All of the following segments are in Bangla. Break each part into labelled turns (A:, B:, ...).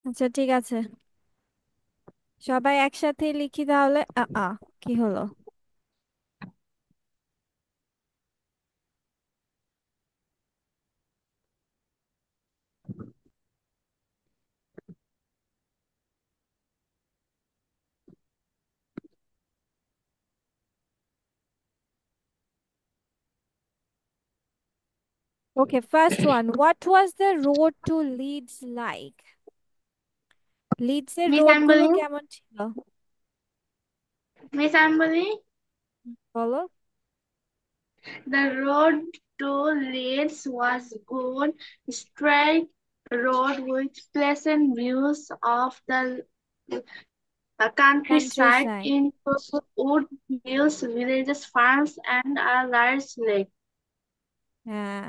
A: আচ্ছা ঠিক আছে, সবাই একসাথে লিখি তাহলে। কি হলো? Okay, first one. What was the road to Leeds like? লিডসের
B: মিস
A: রোড
B: আমি
A: গুলো
B: বলি
A: কেমন ছিল?
B: মিস আমি বলি
A: বলো।
B: The road to Leeds was good, straight road with pleasant views of the
A: country
B: countryside,
A: side.
B: including wood hills, villages, farms, and a large lake.
A: হ্যাঁ,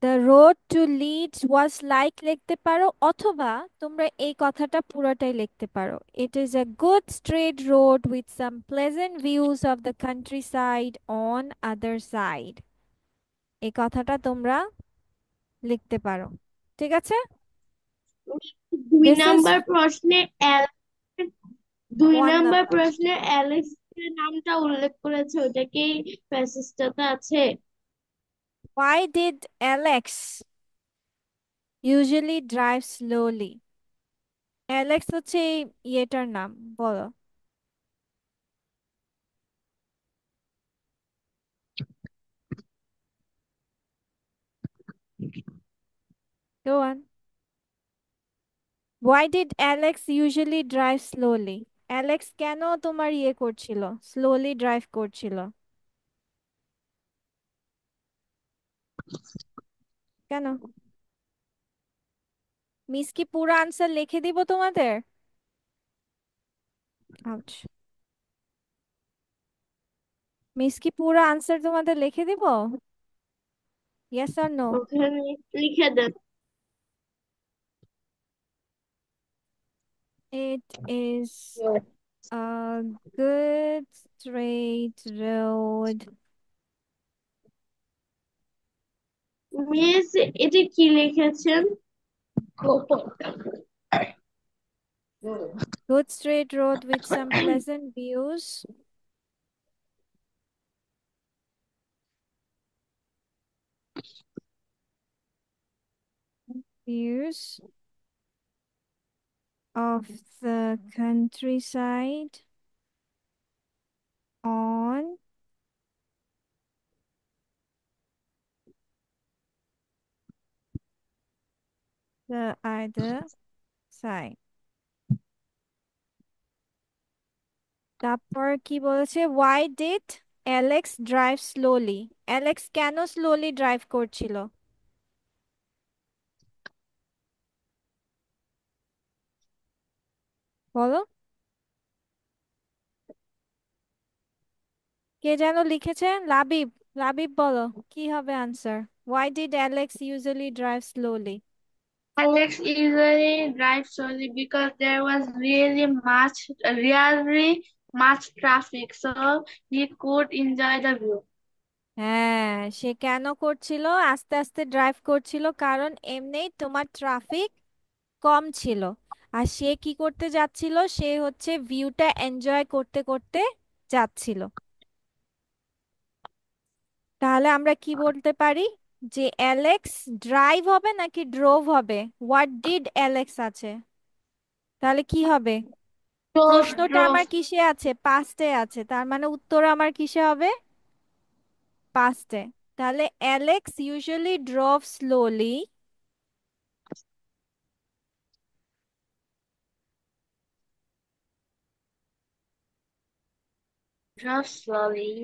A: the road to Leeds was like লিখতে পারো, অথবা তোমরা এই কথাটা পুরোটাই লিখতে পারো। It is a good straight road with some pleasant views of the countryside on other side. এই কথাটা তোমরা লিখতে পারো। ঠিক আছে।
B: দুই
A: দিস ইজ
B: নাম্বার প্রশ্নে দুই
A: ওয়ান
B: নাম্বার
A: নাম্বার।
B: প্রশ্নে অ্যালেক্স এর নামটা উল্লেখ করেছে, ওটা কি প্যাসেজটাতে আছে?
A: Why did Alex usually drive slowly? Alex হচ্ছে এই ইয়েটার নাম, বলো। Go on. Why did Alex usually drive slowly? Alex কেন তোমার ইয়ে করছিল, স্লোলি ড্রাইভ করছিল? কেন? মিস কি পুরো আনসার লিখে দিব তোমাদের? আউচ। মিস কি পুরো আনসার তোমাদের লিখে দিব? Yes or no?
B: ওখানে লিখে দেন।
A: It is a good straight road.
B: Miss, এটা কি লিখেছেন?
A: Good straight road with some pleasant views. Views of the countryside on the other side. তারপর কি বলেছে? Why did Alex drive slowly? Alex কেন স্লোলি ড্রাইভ করছিল? বলো। কে যেন লিখেছে? লাবিব। লাবিব বলো, কি হবে answer? Why did Alex usually drive slowly?
B: Alex usually drives slowly because there was really much traffic, so he could enjoy the view.
A: হ্যাঁ, সে কেন করছিল আস্তে আস্তে ড্রাইভ করছিল? কারণ এমনিই তোমার ট্রাফিক কম ছিল। আর সে কি করতে যাচ্ছিল? সে হচ্ছে ভিউটা এনজয় করতে করতে যাচ্ছিল। তাহলে আমরা কি বলতে পারি? যে অ্যালেক্স ড্রাইভ হবে নাকি ড্রোভ হবে? হোয়াট ডিড অ্যালেক্স আছে, তাহলে কি হবে? প্রশ্নটা আমার
B: Drove.
A: কিসে আছে? পাস্টে আছে, তার মানে উত্তর আমার কিসে হবে? পাস্টে। তাহলে Alex usually drove slowly
B: Drove slowly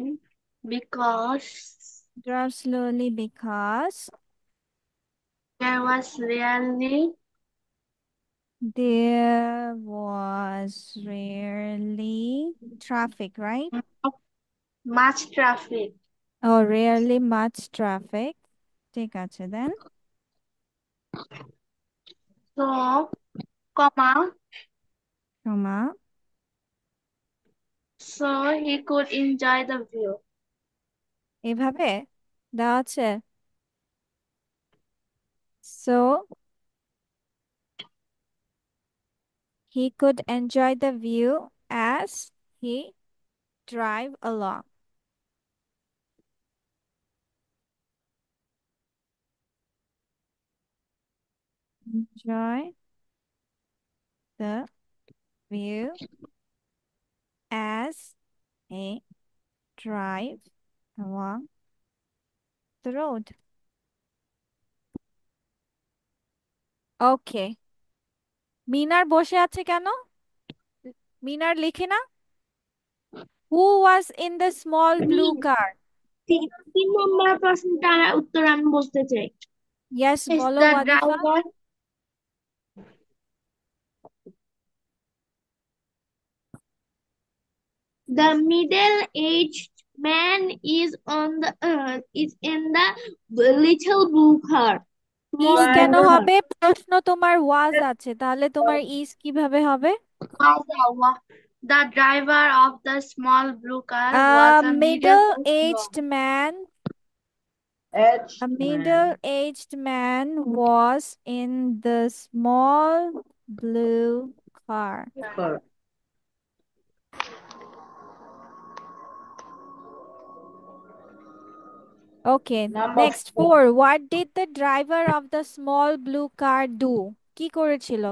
B: because
A: drove slowly because
B: there was really
A: there was rarely traffic, right?
B: much traffic.
A: Oh, rarely much traffic. ঠিক আছে, দেন।
B: So, comma,
A: ক্ষমা।
B: so he could enjoy the view.
A: এভাবে দেওয়া আছে। So He could enjoy the view as he drive along. Enjoy the view as he drive along the road. Okay, Minar বসে আছে কেন? মিনার লিখে না। Who was in the small blue
B: তিন
A: কার?
B: তিন তিন নম্বর প্রশ্নটার উত্তর আমি বলতে চাই।
A: ইয়েস,
B: Is
A: বলো
B: the
A: ওয়াদিফা।
B: driver the middle-aged man is in the little blue car?
A: Is
B: Small
A: কেন
B: blue
C: Driver
B: car.
A: হবে? প্রশ্ন তোমার ওয়াজ আছে, তাহলে তোমার ইজ কিভাবে হবে?
B: The driver of the small blue car was a
A: middle
B: middle-aged
A: aged
B: man.
A: Man A
C: edged man.
A: middle-aged man was in the small blue car.
C: Car.
A: Okay,
C: Number
A: next
C: 4.
A: 4. What did the driver of the small blue car do? কি করেছিল?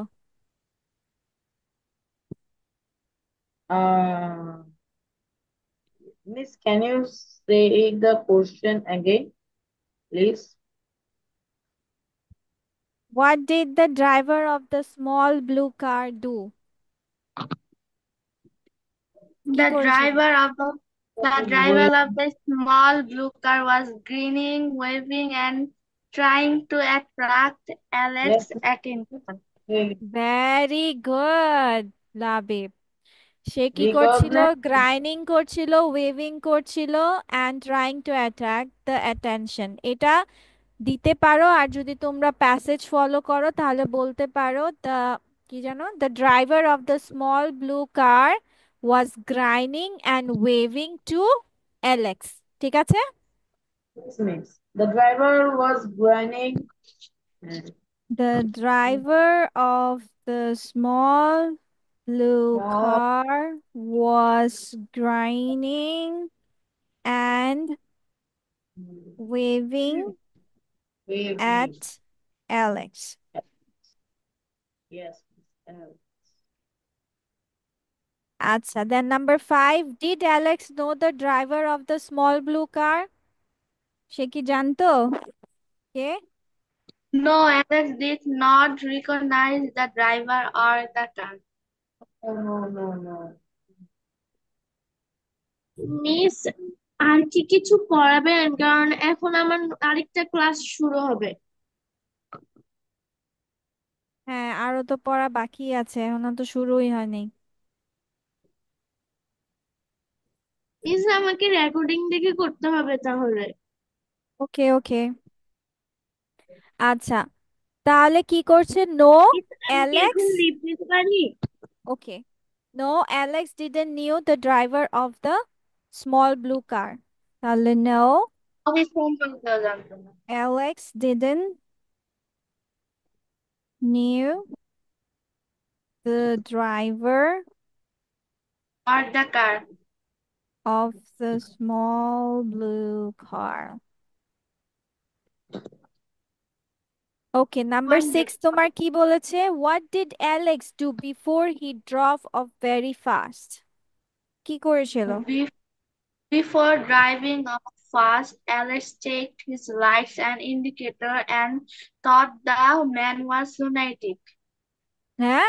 C: Uh, Miss, can you say the question again, please?
A: What did the driver of the small blue car do? কি
B: The
A: করেছিল?
B: driver of the the driver of the small blue car was grinning, waving, and trying to attract
C: Yes,
B: Alex's attention.
A: Very good, Labib. সে কি করছিল?
C: recognize.
A: গ্রাইন্ডিং করছিল, ওয়েভিং করছিল, and trying to attract the attention. এটা দিতে পারো, আর যদি তোমরা প্যাসেজ ফলো করো তাহলে বলতে পারো দ্য, কি জানো, the driver of the small blue car was grinning and waving to Alex. ঠিক আছে।
C: This means the driver was grinning.
A: The driver of the small blue
C: Small
A: car was grinning and waving
C: waving.
A: at Alex.
C: Yes.
A: Acha. Then number 5. Did Alex know the driver of the small blue car? সে কি জানতো? কে?
B: No, Alex did not recognize the driver or the car.
C: Oh, no, no, no.
B: Miss, আর কি কিছু পড়াবেন? কারণ এখন আমার আরেকটা ক্লাস শুরু হবে।
A: হ্যাঁ, আরো তো পড়া বাকি আছে, এখনো তো শুরুই হয়নি।
B: মিস, আমাকে রেকর্ডিং দেখে করতে হবে তাহলে।
A: ওকে ওকে, আচ্ছা। তাহলে কি করছে? নো
B: মিস, আমি কি এখন
A: অ্যালেক্স।
B: লিভ দিতে পারি?
A: Okay, no Alex didn't knew the driver of the small blue car. তাহলে নো
B: আমি সম্পর্কে জানতো না।
A: Alex didn't knew the driver
B: Or the car.
A: of the small blue car. Okay, number
B: What
A: 6 তোমার কি বলেছে? What did Alex do before he drove off very fast? কি করেছিল?
B: did before driving off fast, Alex checked his lights and indicator and thought the man was lunatic.
A: হ্যাঁ,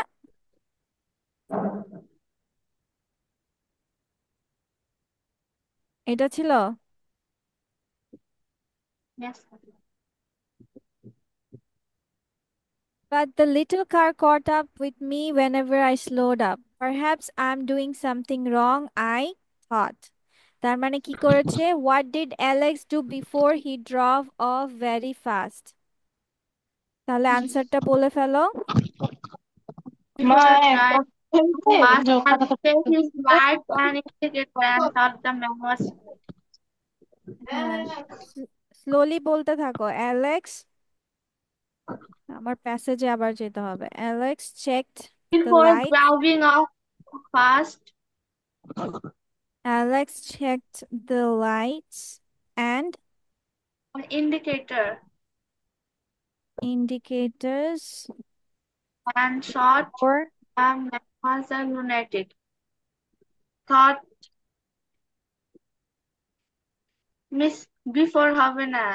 A: এটা ছিল।
B: Yes.
A: But the little car caught up with me whenever I slowed up. Perhaps I'm doing something wrong, I thought. তার মানে কি করেছে? What did Alex do before he drove off very fast? তাহলে আনসারটা বলে ফেলো।
B: Before driving fast, Alex checked his lights and indicator and thought the man was lunatic.
A: হ্যাঁ, স্লোলি বলতে থাকো। অ্যালেক্স, আমার প্যাসেজে আবার যেতে হবে। Alex checked the
B: Before
A: lights.
B: driving off fast,
A: Alex checked the lights and
B: an indicator
A: indicators
B: and thought
A: for
B: the man was a lunatic. Thought miss before হবে না।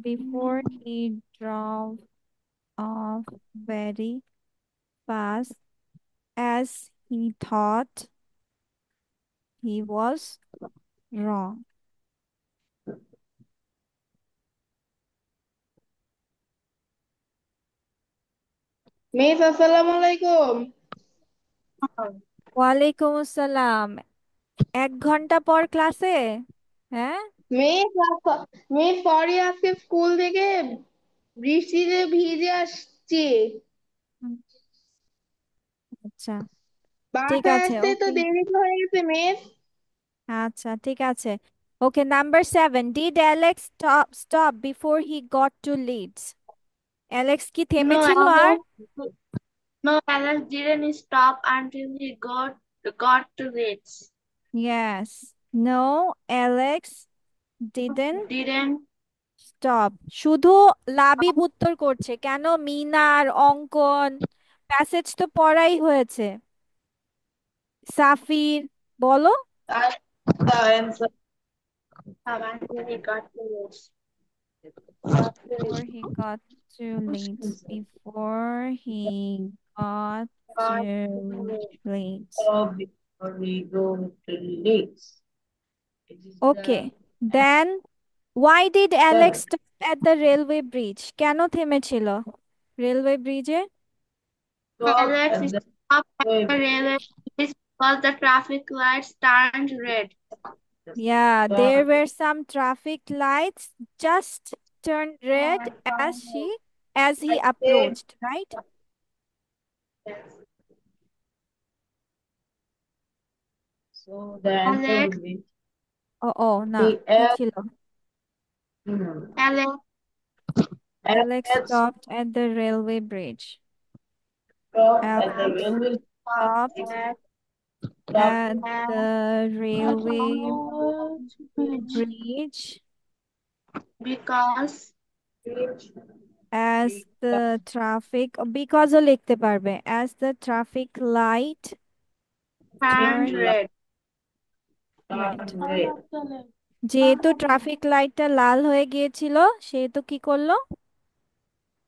A: before he drove off very fast as he thought he was wrong.
C: Miss আসসালামু আলাইকুম।
A: ওয়ালাইকুম আসসালাম। 1 ঘন্টা পর ক্লাসে? হ্যাঁ,
C: মিস মিস সরি, আজকে স্কুল থেকে বৃষ্টিতে ভিজে আসছি।
A: হুম, আচ্ছা ঠিক
C: বাসায়
A: আছে।
C: আসতে তো
A: ওকে,
C: দেরি হয়ে গেছে মিস।
A: আচ্ছা ঠিক আছে। Okay, number 7, did Alex stop before he got to Leeds? Alex কি
B: No,
A: থেমেছিল আর?
B: Alex, no, Alex didn't stop until he got to Leeds.
A: Yes. No, Alex didn't
B: Didn't
A: stop. শুধু লাবিব উত্তর করছে কেন? মিনার অঙ্কন প্যাসেজ তো পড়াই হয়েছে। সাফির, বলো।
C: The answer.
B: stop until he got to Leeds.
A: Before he got to Leeds. Before he got
B: Got to
A: to
B: Leeds.
A: Leeds.
C: Before we go to Leeds. It is
A: Okay.
C: the
A: Then why did Alex
C: 7.
A: stop at the railway bridge? কেন থেমেছিল রেলওয়ে ব্রিজে?
C: Stop
B: Alex
C: at the
B: stopped at
C: way.
B: the railway bridge because the traffic lights turned red.
A: Yeah, there
C: Stop.
A: were some traffic lights just turned red as he approached, right?
C: So the answer
B: Alex,
C: would be
A: Oh, না,
C: the
A: কি
C: L.
A: ছিল?
B: Alex
A: Alex
C: Alex
A: stopped at the railway bridge.
C: stopped at the
A: Alex
C: railway.
A: stopped
B: at
C: Stopped
A: at the railway bridge
B: because
A: as the traffic বিকজও লিখতে পারবে as the traffic light
B: turned
A: turned
B: red.
A: red.
C: red.
A: যেহেতু ট্রাফিক লাইটটা লাল হয়ে গিয়েছিল সেহেতু কি করলো?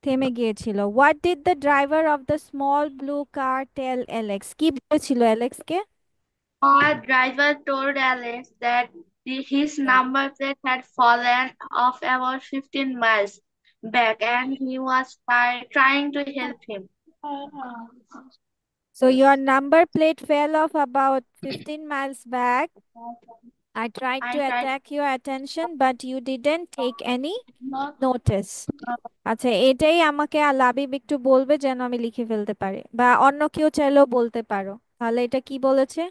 A: থেমে গিয়েছিল। What did the driver of the small blue car tell Alex? কি বলেছিল অ্যালেক্সকে?
B: Our driver told Alex that his number plate had fallen off about 15 miles back and he was trying to help him.
A: So your number plate fell off about 15 miles back. I tried
B: I
A: to
B: tried
A: attract your attention, but you didn't take any notice. আচ্ছা, এটাই আমাকে লাবিব একটু বলবে যেন আমি লিখে ফেলতে পারি, বা অন্য কেউ চাইলেও বলতে পারো। তাহলে এটা কি বলেছে?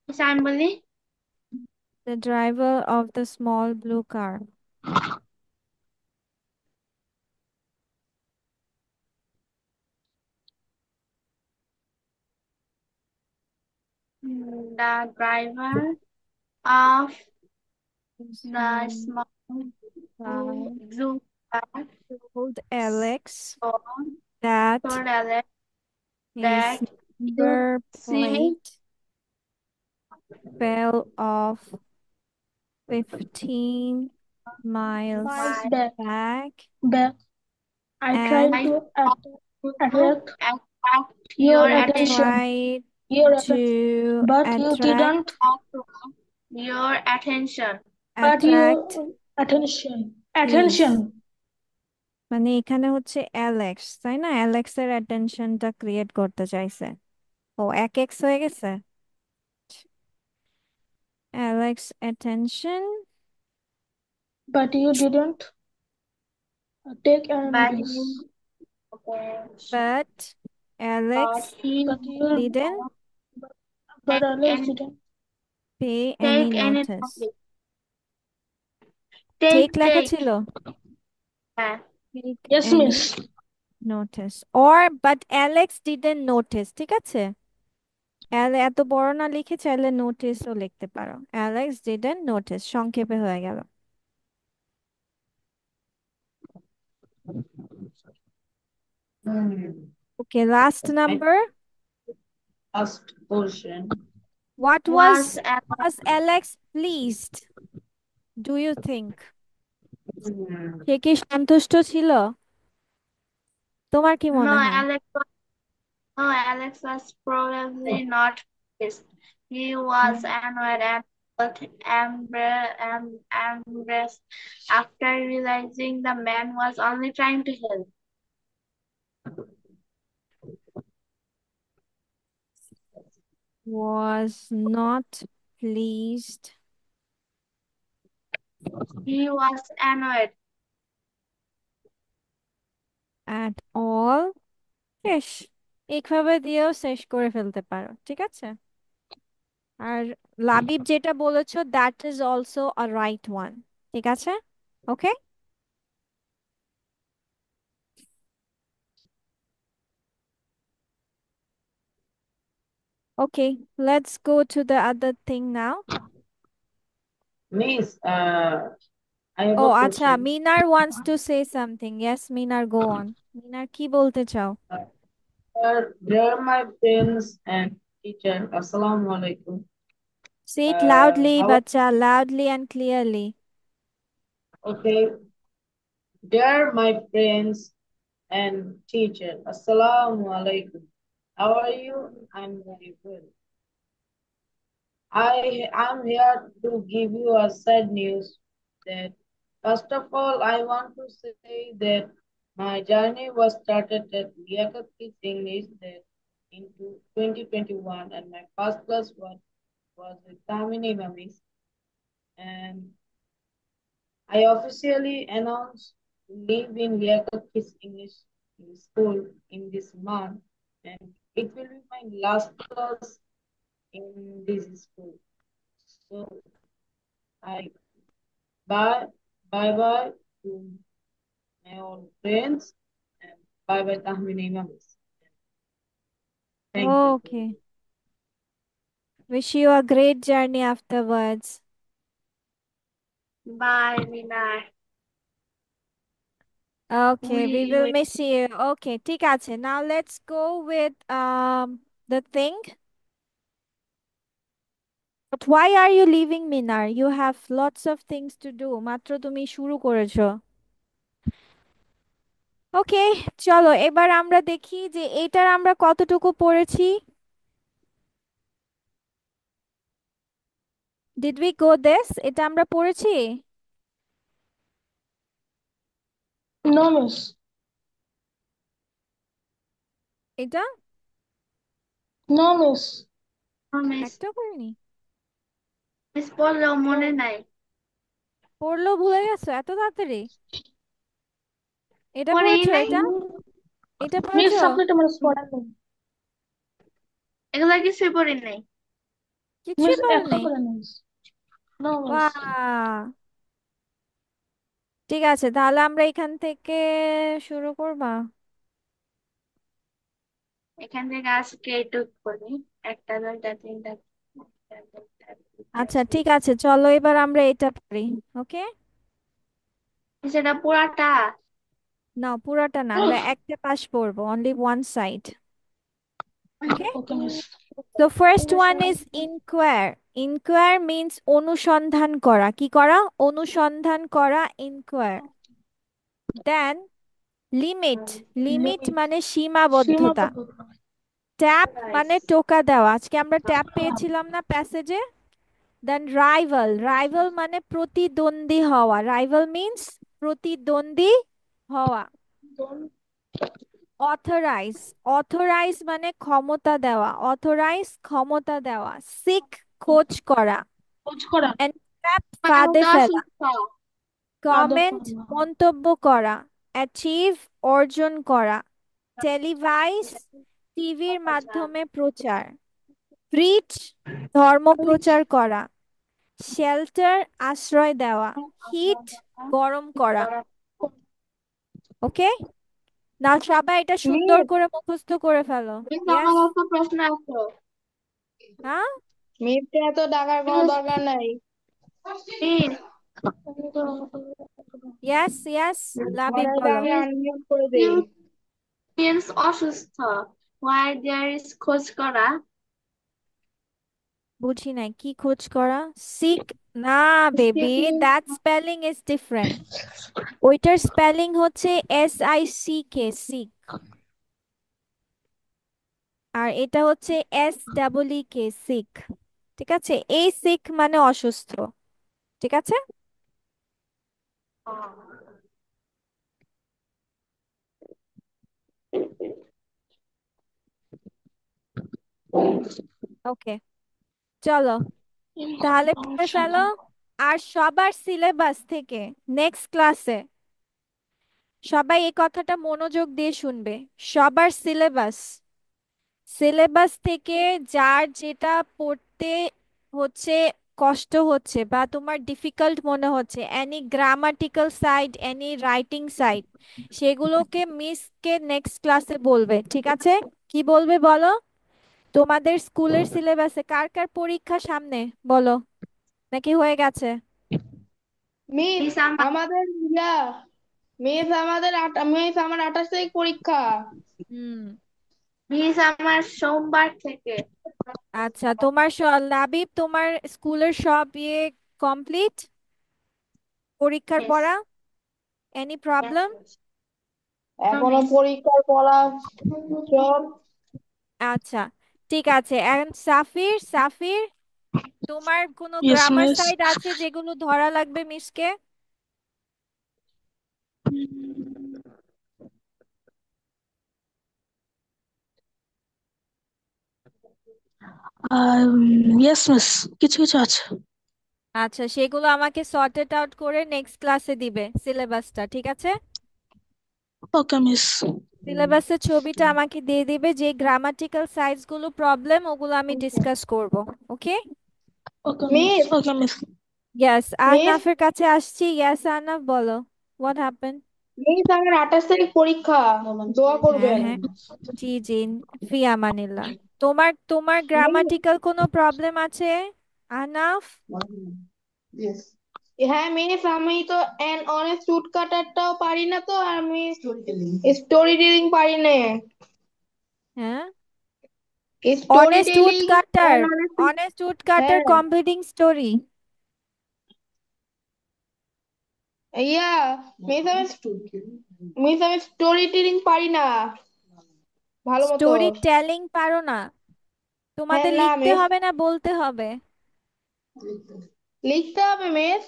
B: Assembly.
A: The driver of the small blue car.
B: The driver of the
A: Small
B: small
A: car
B: blue car
A: told Alex
B: told
A: that
B: Alex
A: his
B: that his
A: number
B: seat
A: plate fell off 15 miles
B: miles
A: back
D: back. I
A: and
D: tried
B: I
D: to
B: to
D: attract
B: attract
D: your
B: your attention.
D: attention,
A: tried
D: your attention,
A: to
D: but you didn't.
B: Your attention.
D: But
A: attract
D: you attention,
A: his,
D: attention.
A: মানে এখানে হচ্ছে অ্যালেক্স, তাই না? অ্যালেক্সের অ্যাটেনশনটা ক্রিয়েট করতে চাইছে। ও এক এক্স হয়ে গেছে। Alex attention,
D: But you didn't take any
B: But
D: notice.
A: but
B: but
A: Alex
B: he
D: But you,
A: didn't
D: but
B: take
D: Alex
B: any
D: didn't.
A: pay any
B: take any
A: notice.
B: notice.
A: Take
B: Take,
A: লেখা
B: take.
A: ছিল,
B: হ্যাঁ,
A: take
D: Yes,
A: any
D: miss.
A: notice or but Alex didn't notice, ঠিক আছে? এত বড় না লিখে চাইলে নোটিসও লিখতে পারো। Alex didn't notice, সংক্ষেপে হয়ে গেল। Okay, last number.
E: Last portion.
A: What
B: was
A: was Alex pleased? Do you think? সে কি সন্তুষ্ট ছিল? তোমার কি
B: no,
A: মনে হয়?
B: Alex was probably not pleased. He was annoyed and felt embarrassed after realizing the man was only trying to help.
A: Was not pleased
B: He was annoyed.
A: at all. শেষ। এইভাবে দিয়েও শেষ করে ফেলতে পারো, ঠিক আছে? আর লাবিব যেটা বলেছো that is also a right one, ঠিক আছে? Okay, okay, let's go to the other thing now.
E: Miss, I have
A: ও
E: a
A: আচ্ছা,
E: question.
A: Minar wants to say something. Yes Minar, go on. Minar কি বলতে চাও?
E: Dear my friends and teacher, Assalamu alaikum.
A: Say it loudly
E: How,
A: বাচ্চা, loudly and clearly.
E: okay, dear my friends and teacher, Assalamu alaikum. How are you? I'm very well. I am here to give you a sad news that first of all I want to say that my journey was started at Liaquat Kids English that into 2021 and my first class was with Tamini Mamis and I officially announced to live in Liaquat Kids English school in this month and it will be my last class in this school. So I bye bye to my old friends and bye bye Tahmini Mamis. Thank you.
A: Okay, wish you a great journey afterwards.
B: Bye, Minar.
A: Okay, we will miss you. Okay, ঠিক আছে, now let's go with the thing. But why are you leaving, Minar? You have lots of things to do. মাত্র তুমি শুরু করেছো। ওকে, চলো এবার আমরা দেখি যে এটার আমরা কতটুকু পড়েছি। Did we go this? এটা আমরা পড়েছি?
D: No, miss.
A: এটা
D: No, miss.
B: মিস
A: একটা করিনি?
B: মিস বললেও মনে নাই।
A: পড়লো ভুলে গেছো এত তাড়াতাড়ি? এটা
B: পড়েই
A: পড়েছো?
B: নাই,
A: এটা এটা
D: Miss,
A: পড়েছো?
D: chocolate আমার পড়া নেই।
B: এগুলা কিছুই পড়ি নাই।
A: কিছুই
D: Miss,
A: পড়ো
D: একটা
A: নেই?
D: পড়া নেই। No, miss.
A: বাহ, ঠিক আছে, তাহলে আমরা এখান থেকে শুরু করবা।
B: এখান থেকে আজকে এইটুক করি। একটা, দুইটা, তিনটা, চারটা, পাঁচটা, ছয়টা,
A: আচ্ছা
B: সাতটা।
A: ঠিক আছে, চলো এবার আমরা এটা পড়ি। ওকে,
B: সেটা পুরাটা।
A: না পুরাটা না, আমরা একটা পাশ পড়বো, অনলি ওয়ান সাইড। ওকে,
D: Okay, miss.
A: তো first one is inquire. Inquire means অনুসন্ধান করা। কি করা? অনুসন্ধান করা, ইনকোয়ার। দেন লিমিট। লিমিট মানে সীমাবদ্ধতা।
D: সীমাবদ্ধতা।
A: ট্যাপ মানে টোকা দেওয়া, আজকে আমরা ট্যাপ পেয়েছিলাম না প্যাসেজে। দেন রাইভাল। রাইভাল মানে প্রতিদ্বন্দ্বী হওয়া। রাইভাল মিন্স প্রতিদ্বন্দ্বী হওয়া। অথরাইজ। অথরাইজ মানে ক্ষমতা দেওয়া। অথরাইজ ক্ষমতা দেওয়া। সিক খোঁজ করা।
D: খোঁজ করা।
A: এন্ট্র্যাপ
B: মানে
A: ফাঁদে ফেলা।
B: অসুস্থ।
D: কাঁদে
A: কমেন্ট
D: ফেলা।
A: মন্তব্য করা। অ্যাচিভ অর্জন করা। টেলিভাইজ টিভির মাধ্যমে প্রচার। প্রিচ ধর্ম প্রচার করা। শেল্টার আশ্রয় দেওয়া, হিট গরম করা। ওকে, না সবাই এটা সুন্দর
C: মিস
A: করে মুখস্থ করে ফেলো।
B: Miss
A: yes.
B: আমার একটা প্রশ্ন আছে।
A: হ্যাঁ,
C: মিসকে এত ডাকার কোনো
B: মিস
C: দরকার নাই।
B: মিস
A: ইয়েস ইয়েস, লাবিব
C: মানে এটা
A: বলো।
C: আমি আনমিউট করে দেই।
B: মিন্স অসুস্থ। হোয়াই দেয়ার ইজ খোঁজ করা।
A: বুঝি নাই, কি খোঁজ করা? সিক? না baby, that spelling is different. ওইটার স্পেলিং হচ্ছে SICK, সিক। আর এটা হচ্ছে SEEK, সিক। ঠিক আছে, এই সিক মানে অসুস্থ। ঠিক আছে। ওকে, চলো তাহলে পড়ে ফেলো। আর সবার সিলেবাস থেকে নেক্সট ক্লাসে সবাই এই কথাটা মনোযোগ দিয়ে শুনবে। সবার সিলেবাস সিলেবাস থেকে যার যেটা পড়তে হচ্ছে, কষ্ট হচ্ছে বা তোমার ডিফিকাল্ট মনে হচ্ছে, any grammatical side, any writing side, সেগুলোকে মিসকে নেক্সট ক্লাসে বলবে। ঠিক আছে? কি বলবে বলো? তোমাদের স্কুলের সিলেবাসে কার কার পরীক্ষা সামনে বলো, নাকি হয়ে গেছে?
C: মিস
B: মিস আমার
C: আমাদের মিস আমার 28 তারিখ পরীক্ষা।
A: হুম।
B: মিস আমার সোমবার থেকে।
A: আচ্ছা, তোমার লাবিব, তোমার স্কুলের সব ইয়ে কমপ্লিট, পরীক্ষার
B: Yes.
A: পড়া? Any problem?
B: Yes. No,
C: এখনো
B: miss.
C: পরীক্ষার পড়া সব।
A: আচ্ছা, ঠিক আছে। এখন সাফির, সাফির, তোমার কোনো
D: ইয়েস
A: গ্রামার
D: মিস।
A: সাইড আছে যেগুলো ধরা লাগবে মিসকে?
D: ইয়েস মিস, কিছু কিছু আছে।
A: আচ্ছা, সেগুলো আমাকে সর্টেড আউট করে নেক্সট ক্লাসে দিবে সিলেবাসটা। ঠিক আছে?
D: ওকে মিস।
A: সিলেবাসের ছবিটা আমাকে দিয়ে দিবে, যে গ্রামাটিক্যাল সাইজ গুলো প্রবলেম ওগুলো আমি ডিসকাস করব। Okay.
D: Okay miss.
C: Miss
D: okay miss.
A: Yes,
C: miss
A: আহনাফের কাছে আসছি। ইয়েস আহনাফ, বলো, হোয়াট হ্যাপেন?
C: মিস আমার 28 তারিখ পরীক্ষা, দোয়া
A: হ্যাঁ
C: করবেন।
A: হ্যাঁ, জি জি, ফি আমানিল্লাহ। তোমার তোমার
C: মিস
A: গ্রামাটিক্যাল কোনো প্রবলেম আছে আহনাফ?
C: হ্যাঁ মিস, আমি তো এন অনেক চুট কাটারটাও পারি না, তো আর আমি স্টোরি টেলিং পারি না।
A: হ্যাঁ,
C: story
A: honest wood
C: telling
A: cutter,
C: and অনেক,
A: অনেস্ট উড কাটার
C: হ্যাঁ
A: কমপ্লিটিং স্টোরি।
C: ইয়া মিস আমি স্টোরি টেলিং পারি না ভালো মতো।
A: স্টোরি টেলিং পারো না?
C: হ্যাঁ
A: তোমাদের
C: না
A: লিখতে
C: মিস,
A: হবে না বলতে হবে?
C: লিখতে হবে মিস।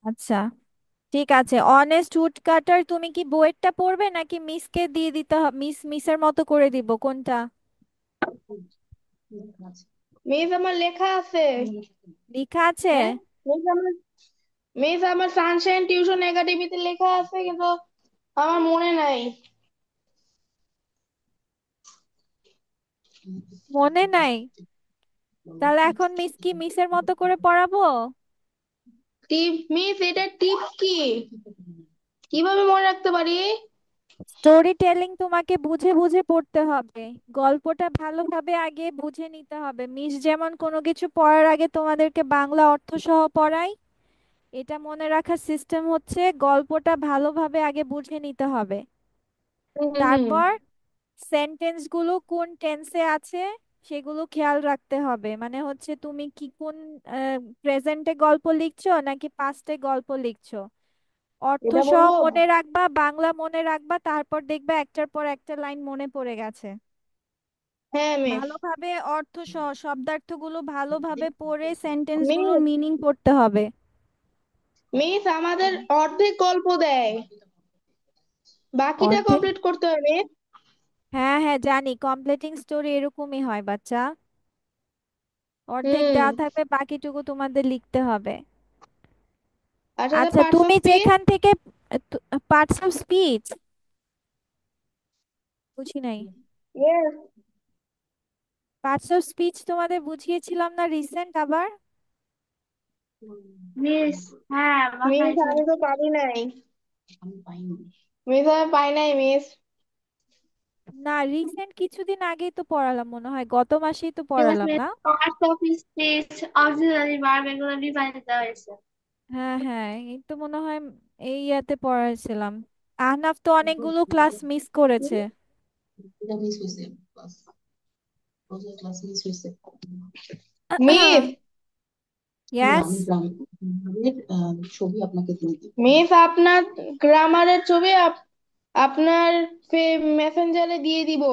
A: আচ্ছা, ঠিক আছে। অনেস্ট উড কাটার তুমি কি বইয়েরটা পড়বে নাকি মিসকে দিয়ে দিতে হবে? মিসের মতো করে দিব, কোনটা?
C: মিস আমার লেখা আছে।
A: লেখা আছে?
C: হ্যাঁ মিস আমার সানশাইন টিউশন একাডেমিতে লেখা আছে, কিন্তু আমার মনে নাই।
A: মনে নাই? তাহলে এখন মিস কি মিসের মতো করে পড়াবো?
C: টিপ মিস, এটা টিপ কি, কিভাবে মনে রাখতে পারি?
A: স্টোরি টেলিং তোমাকে বুঝে বুঝে পড়তে হবে। গল্পটা ভালোভাবে আগে বুঝে নিতে হবে। মিস যেমন কোনো কিছু পড়ার আগে তোমাদেরকে বাংলা অর্থ সহ পড়াই, এটা মনে রাখার সিস্টেম হচ্ছে গল্পটা ভালোভাবে আগে বুঝে নিতে হবে।
C: হুম হুম হুম।
A: তারপর সেন্টেন্স গুলো কোন টেন্সে আছে সেগুলো খেয়াল রাখতে হবে। মানে হচ্ছে তুমি কি কোন প্রেজেন্টে গল্প লিখছো নাকি পাস্টে গল্প লিখছো, অর্থ
C: এটা
A: সহ
C: বলবো।
A: মনে রাখবা, বাংলা মনে রাখবা, তারপর দেখবা একটার পর একটা লাইন মনে পড়ে গেছে।
C: হ্যাঁ মিস।
A: ভালোভাবে অর্থ সহ শব্দার্থগুলো ভালোভাবে পড়ে সেন্টেন্স গুলোর
C: মিস
A: মিনিং পড়তে হবে।
C: মিস আমাদের অর্ধেক গল্প দেয়, বাকিটা
A: অর্ধেক?
C: কমপ্লিট করতে হবে মিস।
A: হ্যাঁ হ্যাঁ, জানি, কমপ্লিটিং স্টোরি এরকমই হয় বাচ্চা। অর্ধেক
C: হুম।
A: দেওয়া থাকবে, বাকিটুকু তোমাদের লিখতে হবে।
C: আর সাথে
A: আচ্ছা,
C: পার্টস অফ
A: তুমি
C: স্পিচ।
A: যেখান থেকে পার্টস অফ স্পিচ, বুঝি নাই।
C: Yes,
A: পার্টস অফ স্পিচ তোমাদের বুঝিয়েছিলাম না রিসেন্ট আবার?
B: মিস, হ্যাঁ
C: মিস
B: বাসাইছে।
C: আমি তো পারি নাই। মিস আমি পাই নাই মিস।
A: না, রিসেন্ট কিছুদিন আগেই তো পড়ালাম মনে হয়, গত মাসেই তো
B: Yes,
A: পড়ালাম
B: miss.
A: না?
B: Parts of his speech, auxiliary verb এগুলো রিভাইজ দেওয়া হয়েছে।
A: হ্যাঁ হ্যাঁ, এই তো মনে হয় এই ইয়াতে পড়াইছিলাম। আহনাফ তো অনেকগুলো ক্লাস মিস করেছে।
C: Miss,
A: yes.
C: মিস আপনার গ্রামারের ছবি আপনার মেসেঞ্জারে দিয়ে দিব।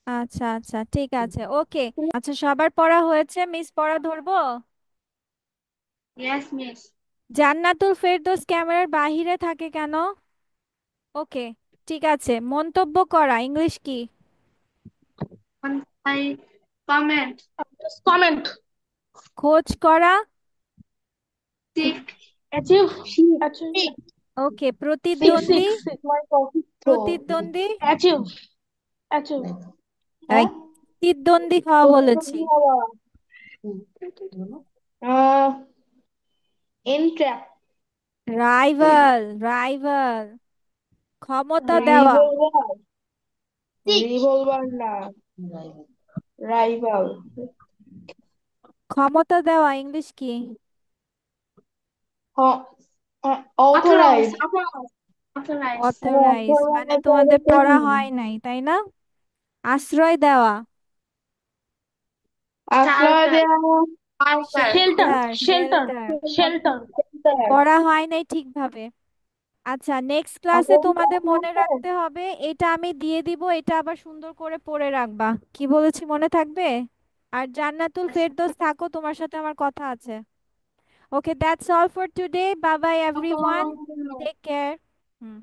A: আচ্ছা আচ্ছা, ঠিক আছে, ওকে। আচ্ছা, সবার পড়া হয়েছে? মিস পড়া ধরবো?
B: Yes, miss.
A: জান্নাতুল ফেরদৌস ক্যামেরার বাহিরে থাকে কেন? ওকে, ঠিক আছে। মন্তব্য করা ইংলিশ কি?
B: On I comment,
D: comment.
A: খোঁজ করা?
B: seek,
D: achieve.
C: She-
D: achieve.
A: Okay.
D: Seek
A: প্রতিদ্বন্দ্বী?
D: Seek seek.
C: My coffee throat.
A: প্রতিদ্বন্দ্বী?
D: অ্যাচিভ। অ্যাচিভ।
A: এই,
C: হ্যাঁ,
A: প্রতিদ্বন্দ্বী হওয়া বলেছি।
C: প্রতিদ্বন্দ্বী হওয়া। Ah entrap,
A: rival, rival. ক্ষমতা দেওয়া?
C: revolver, revolver না, rival,
A: ক্ষমতা দেওয়া ইংলিশ কি?
C: authorize,
B: authorize,
A: authorize. মানে তোমাদের পড়া হয় নাই তাই না? আশ্রয় দেওয়া?
C: আশ্রয়
B: shelter,
C: দেওয়া,
B: shelter,
D: shelter
A: shelter,
D: shelter
A: shelter.
D: Shelter.
A: পড়া হয় নাই ঠিকভাবে। আচ্ছা, নেক্সট ক্লাসে তোমাদের মনে রাখতে হবে, এটা আমি দিয়ে দিব, এটা আবার সুন্দর করে পড়ে রাখবা। কি বলেছি মনে থাকবে? আর জান্নাতুল ফেরদৌস থাকো, তোমার সাথে আমার কথা আছে। Okay, that's all for today. Bye bye everyone, take care. Hmm.